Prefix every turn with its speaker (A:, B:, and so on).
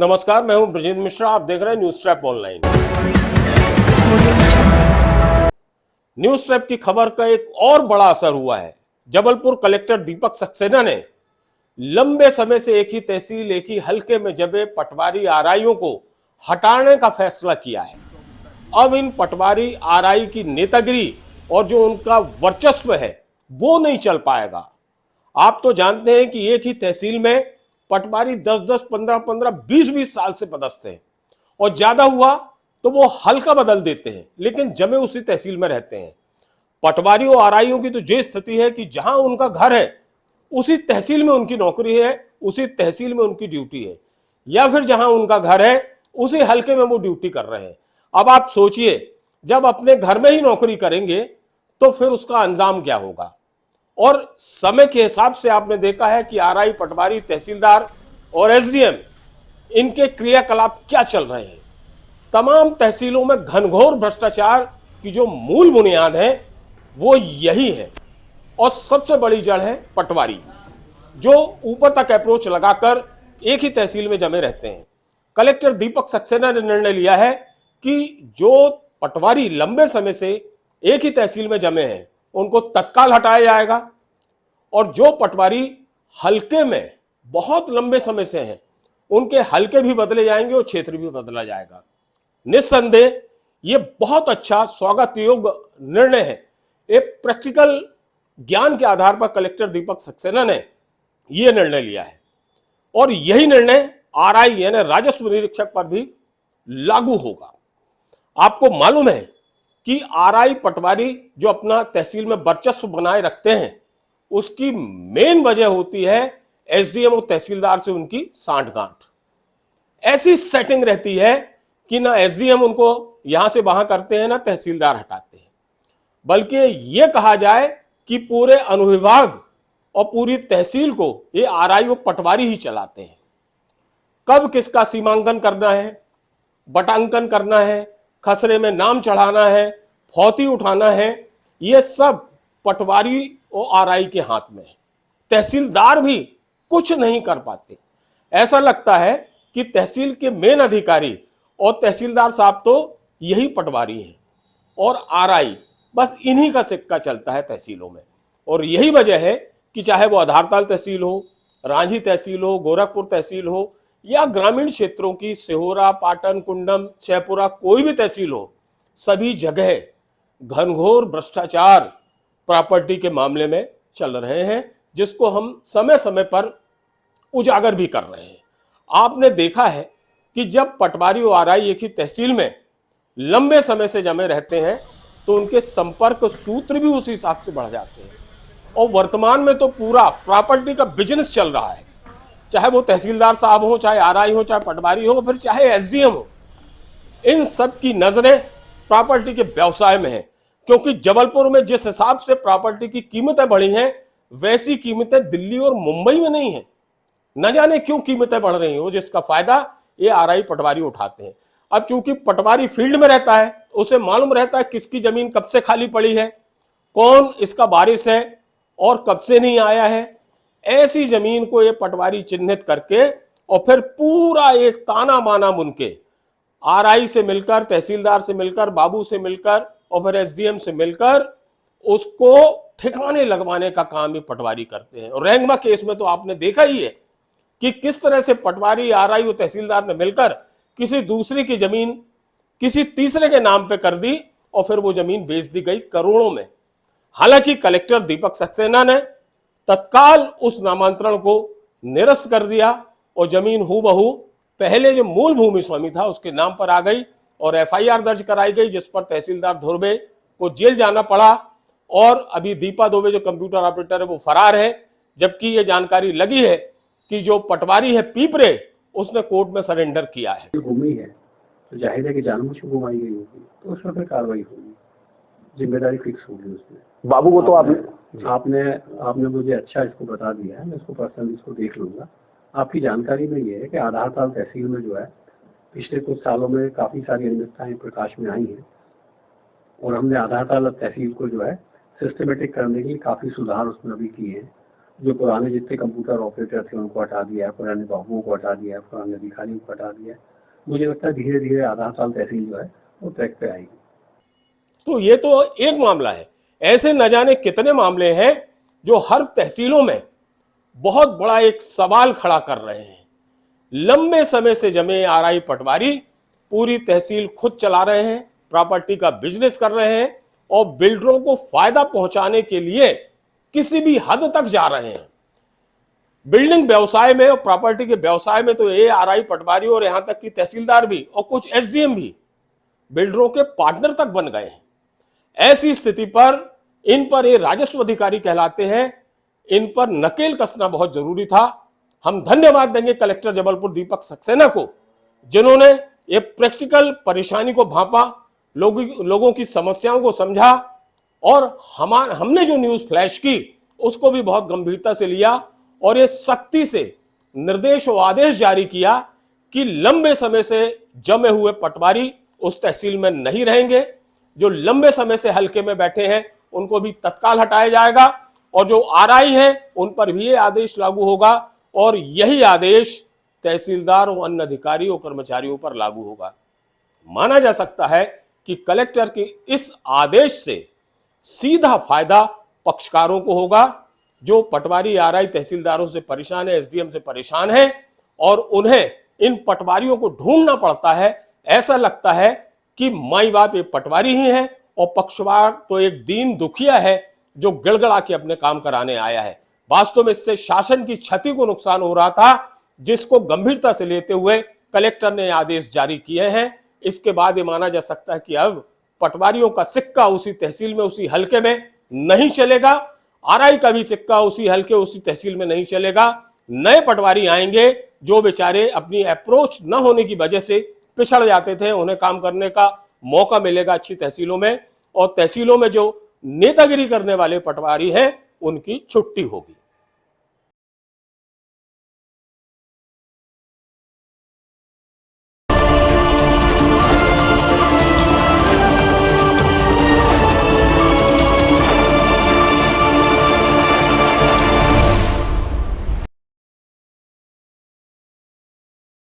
A: नमस्कार, मैं हूं ब्रजेंद्र मिश्रा। आप देख रहे हैं news trap online. News trap की खबर का एक और बड़ा असर हुआ है। जबलपुर कलेक्टर दीपक सक्सेना ने लंबे समय से एक ही तहसील, एक ही हलके में जमे पटवारी आरआईओं को हटाने का फैसला किया है। अब इन पटवारी आरआई की नेतागिरी और जो उनका वर्चस्व है वो नहीं चल पाएगा। आप तो जानते हैं कि एक ही तहसील में पटवारी 10-10, 15-15, 20-20 साल से पदस्थ हैं और ज्यादा हुआ तो वो हल्का बदल देते हैं, लेकिन जमे उसी तहसील में रहते हैं। पटवारियों और आरआईओं की तो ये स्थिति है कि जहां उनका घर है उसी तहसील में उनकी नौकरी है, उसी तहसील में उनकी ड्यूटी है, या फिर जहां उनका घर है उसी हलके में वो ड्यूटी कर रहे हैं। अब आप सोचिए, जब अपने घर में ही नौकरी करेंगे तो फिर उसका अंजाम क्या होगा। और समय के हिसाब से आपने देखा है कि आरआई, पटवारी, तहसीलदार और एसडीएम, इनके क्रियाकलाप क्या चल रहे हैं। तमाम तहसीलों में घनघोर भ्रष्टाचार की जो मूल बुनियाद है वो यही है और सबसे बड़ी जड़ है पटवारी, जो ऊपर तक अप्रोच लगाकर एक ही तहसील में जमे रहते हैं। कलेक्टर दीपक सक्सेना ने निर्णय लिया है कि जो पटवारी लंबे समय से एक ही तहसील में जमे हैं उनको तत्काल हटाया जाएगा और जो पटवारी हलके में बहुत लंबे समय से हैं उनके हलके भी बदले जाएंगे और क्षेत्र भी बदला जाएगा। निस्संदेह ये बहुत अच्छा स्वागत योग्य निर्णय है। एक प्रैक्टिकल ज्ञान के आधार पर कलेक्टर दीपक सक्सेना ने यह निर्णय लिया है और यही निर्णय आरआई यानी राजस्व निरीक्षक पर भी लागू होगा। आपको मालूम है कि आरआई, पटवारी जो अपना तहसील में वर्चस्व बनाए रखते हैं उसकी मेन वजह होती है एसडीएम और तहसीलदार से उनकी सांठगांठ। ऐसी सेटिंग रहती है कि ना एसडीएम उनको यहां से वहां करते हैं ना तहसीलदार हटाते हैं, बल्कि यह कहा जाए कि पूरे अनुविभाग और पूरी तहसील को ये आरआई और पटवारी ही चलाते हैं। कब किसका सीमांकन करना है, बटांकन करना है, खसरे में नाम चढ़ाना है, फौती उठाना है, ये सब पटवारी और आरआई के हाथ में है। तहसीलदार भी कुछ नहीं कर पाते। ऐसा लगता है कि तहसील के मेन अधिकारी और तहसीलदार साहब तो यही पटवारी हैं और आरआई बस इन्हीं का सिक्का चलता है तहसीलों में। और यही वजह है कि चाहे वो आधारताल तहसील हो, रांझी तहसील हो, गोरखपुर तहसील हो या ग्रामीण क्षेत्रों की सिहोरा, पाटन, कुंडम, छैपुरा, कोई भी तहसील हो, सभी जगह घनघोर भ्रष्टाचार प्रॉपर्टी के मामले में चल रहे हैं, जिसको हम समय समय पर उजागर भी कर रहे हैं। आपने देखा है कि जब पटवारी और आरआई एक ही तहसील में लंबे समय से जमे रहते हैं तो उनके संपर्क सूत्र भी उसी हिसाब से बढ़ जाते हैं और वर्तमान में तो पूरा प्रॉपर्टी का बिजनेस चल रहा है। चाहे वो तहसीलदार साहब हो, चाहे आरआई हो, चाहे पटवारी हो, फिर चाहे एसडीएम हो, इन सब की नजरें प्रॉपर्टी के व्यवसाय में है। क्योंकि जबलपुर में जिस हिसाब से प्रॉपर्टी की कीमतें बढ़ी हैं वैसी कीमतें दिल्ली और मुंबई में नहीं है। न जाने क्यों कीमतें बढ़ रही हो, जिसका फायदा ये आरआई, पटवारी उठाते हैं। अब चूंकि पटवारी फील्ड में रहता है, उसे मालूम रहता है किसकी जमीन कब से खाली पड़ी है, कौन इसका वारिस है और कब से नहीं आया है। ऐसी जमीन को ये पटवारी चिन्हित करके और फिर पूरा एक ताना बाना बुन के आरआई से मिलकर, तहसीलदार से मिलकर, बाबू से मिलकर और फिर एसडीएम से मिलकर उसको ठिकाने लगवाने का काम ये पटवारी करते हैं। और रैंगवा केस में तो आपने देखा ही है कि किस तरह से पटवारी, आरआई और तहसीलदार ने मिलकर किसी दूसरे की जमीन किसी तीसरे के नाम पे कर दी और फिर वो जमीन बेच दी गई करोड़ों में। हालांकि कलेक्टर दीपक सक्सेना ने तत्काल उस नामांतरण को निरस्त कर दिया और जमीन हूबहू पहले जो मूल भूमि स्वामी था उसके नाम पर आ गई और एफआईआर दर्ज कराई गई, जिस पर तहसीलदार धुर्वे को जेल जाना पड़ा और अभी दीपा दुबे जो कंप्यूटर ऑपरेटर है वो फरार है। जबकि ये जानकारी लगी है कि जो पटवारी है पीपरे, उसने कोर्ट में सरेंडर किया है।
B: भूमि है तो जाहिर है कि जानबूझ के घुमाई गई होगी, तो उस पर फिर कार्रवाई होगी, जिम्मेदारी फिक्स होगी उसमें।
C: बाबू को तो
B: आपने मुझे अच्छा इसको बता दिया है, मैं इसको पर्सनली इसको देख लूंगा। आपकी जानकारी में ये है कि आधारताल तहसील में जो है पिछले कुछ सालों में काफी सारी अनियमितताएं प्रकाश में आई हैं और हमने आधारताल तहसील को जो है सिस्टमेटिक करने के लिए काफी सुधार उसमें अभी किए हैं जो पुराने जितने कंप्यूटर ऑपरेटर थे उनको हटा दिया है, पुराने बाबुओं को हटा दिया है, पुराने अधिकारियों को हटा दिया है। मुझे लगता है धीरे धीरे आधा साल तहसील जो है वो ट्रैक पे आएगी।
A: तो ये तो एक मामला है, ऐसे न जाने कितने मामले हैं जो हर तहसीलों में बहुत बड़ा एक सवाल खड़ा कर रहे हैं। लंबे समय से जमे आरआई पटवारी पूरी तहसील खुद चला रहे हैं, प्रॉपर्टी का बिजनेस कर रहे हैं और बिल्डरों को फायदा पहुंचाने के लिए किसी भी हद तक जा रहे हैं। बिल्डिंग व्यवसाय में और प्रॉपर्टी के व्यवसाय में तो ये आरआई पटवारी और यहां तक कि तहसीलदार भी और कुछ एसडीएम भी बिल्डरों के पार्टनर तक बन गए हैं। ऐसी स्थिति पर इन पर ये राजस्व अधिकारी कहलाते हैं, इन पर नकेल कसना बहुत जरूरी था। हम धन्यवाद देंगे कलेक्टर जबलपुर दीपक सक्सेना को, जिन्होंने ये प्रैक्टिकल परेशानी को भांपा, लोगों की समस्याओं को समझा और हमने जो न्यूज फ्लैश की उसको भी बहुत गंभीरता से लिया और ये सख्ती से निर्देश और आदेश जारी किया कि लंबे समय से जमे हुए पटवारी उस तहसील में नहीं रहेंगे। जो लंबे समय से हल्के में बैठे हैं उनको भी तत्काल हटाया जाएगा और जो आरआई हैं उन पर भी ये आदेश लागू होगा और यही आदेश तहसीलदार और अन्य अधिकारियों कर्मचारियों पर लागू होगा। माना जा सकता है कि कलेक्टर के इस आदेश से सीधा फायदा पक्षकारों को होगा, जो पटवारी आरआई तहसीलदारों से परेशान है, एसडीएम से परेशान है और उन्हें इन पटवारियों को ढूंढना पड़ता है। ऐसा लगता है कि माई बाप ये पटवारी ही है और पक्षवार तो एक दीन दुखिया है जो गिड़गड़ा के अपने काम कराने आया है। वास्तव में इससे शासन की छवि को नुकसान हो रहा था, जिसको गंभीरता से लेते हुए कलेक्टर ने आदेश जारी किए हैं। इसके बाद ये माना जा सकता है कि अब पटवारियों का सिक्का उसी तहसील में उसी हल्के में नहीं चलेगा, आरआई का भी सिक्का उसी हल्के उसी तहसील में नहीं चलेगा। नए पटवारी आएंगे जो बेचारे अपनी अप्रोच न होने की वजह से पिछड़ जाते थे, उन्हें काम करने का मौका मिलेगा अच्छी तहसीलों में और तहसीलों में जो नेतागिरी करने वाले पटवारी हैं उनकी छुट्टी होगी।